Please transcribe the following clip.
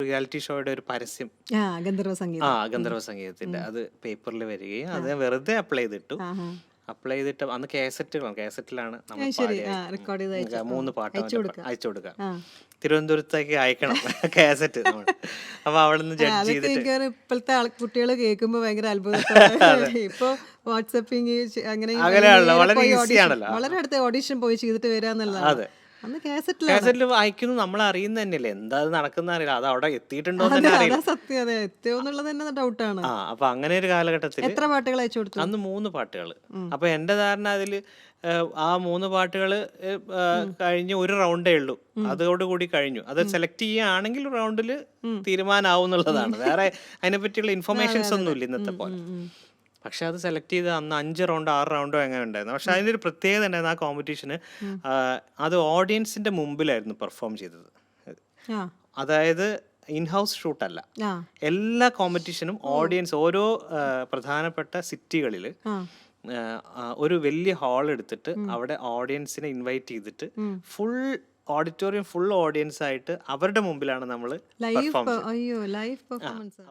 Reality ഷോയുടെ ഒരു പരസ്യം, ഗന്ധർവ സംഗീതം. ഗന്ധർവ സംഗീതത്തിന്റെ, അത് പേപ്പറിൽ വരികയും അത് വെറുതെ അപ്ലൈ ചെയ്തിട്ടു. അപ്ലൈ ചെയ്തിട്ട് അന്ന് കാസറ്റിലാണ് നമ്മൾ ശരി, പാടിയത്. റെക്കോർഡ് ചെയ്ത് 3 പാട്ട് അയച്ചു കൊടുക്കുക. അയച്ചു കൊടുക്കാം. തിരുവനന്തപുരത്തേക്ക് അയക്കണം കാസറ്റ് നമ്മൾ. അപ്പൊ അവിടെ നിന്ന് ജഡ്ജ് അതൊക്കെ ചെയ്തിട്ട് എനിക്ക് ഇപ്പോഴത്തെ കുട്ടികൾ കേൾക്കുമ്പോ ഭയങ്കര അത്ഭുതത്തോടെ ഇപ്പൊ വാട്സപ്പിങ് അങ്ങനെ അങ്ങനെയാണല്ലോ, വളരെ ഈസി ആണല്ലോ. വളരെ അടുത്ത ഓഡിഷൻ പോയി ചെയ്തിട്ട് വരാന്നുള്ളതാണ്. അതെ, അന്ന് കാസറ്റിലാണ്. കാസറ്റിൽ അയക്കുന്നു, നമ്മൾ അറിയുന്ന തന്നെയല്ലേ, എന്താ അത് നടക്കുന്ന അറിയില്ല, അത് അവിടെ എത്തിയിട്ടുണ്ടോ എന്ന് തന്നെ അറിയില്ല. അതാ സത്യം. അതെ, എത്തിയോ എന്നുള്ളത് തന്നെ ഡൗട്ടാണ്. അപ്പൊ അങ്ങനെ ഒരു കാലഘട്ടത്തിൽ എത്ര പാട്ടുകൾ അയച്ചു കൊടുത്തു? അന്ന് 3 പാട്ടുകൾ. അപ്പൊ എന്റെ ധാരണ അതില് ആ 3 പാട്ടുകൾ കഴിഞ്ഞ് ഒരു റൗണ്ടേ ഉള്ളൂ, അതോടുകൂടി കഴിഞ്ഞു. അത് സെലക്ട് ചെയ്യുകയാണെങ്കിൽ റൗണ്ടിൽ തീരുമാനമാവും എന്നുള്ളതാണ്. വേറെ അതിനെ പറ്റിയുള്ള ഇൻഫർമേഷൻസ് ഒന്നുമില്ല ഇന്നത്തെ പോലെ. പക്ഷെ അത് സെലക്ട് ചെയ്ത് അന്ന് 5 റൗണ്ടോ 6 റൗണ്ടോ എങ്ങനെ ഉണ്ടായിരുന്നു. പക്ഷെ അതിൻ്റെ ഒരു പ്രത്യേകത ഉണ്ടായിരുന്നു, ആ കോമ്പറ്റീഷന് അത് ഓഡിയൻസിന്റെ മുമ്പിലായിരുന്നു പെർഫോം ചെയ്തത്. അതായത് ഇൻഹൗസ് ഷൂട്ടല്ല, എല്ലാ കോമ്പറ്റീഷനും ഓഡിയൻസ് ഓരോ പ്രധാനപ്പെട്ട സിറ്റികളിൽ ഒരു വലിയ ഹാൾ എടുത്തിട്ട് അവിടെ ഓഡിയൻസിനെ ഇൻവൈറ്റ് ചെയ്തിട്ട് ഫുൾ ഓഡിറ്റോറിയം ഫുൾ ഓഡിയൻസ് ആയിട്ട് അവരുടെ മുമ്പിലാണ് നമ്മൾ പെർഫോം ചെയ്യുന്നത്. Live performance.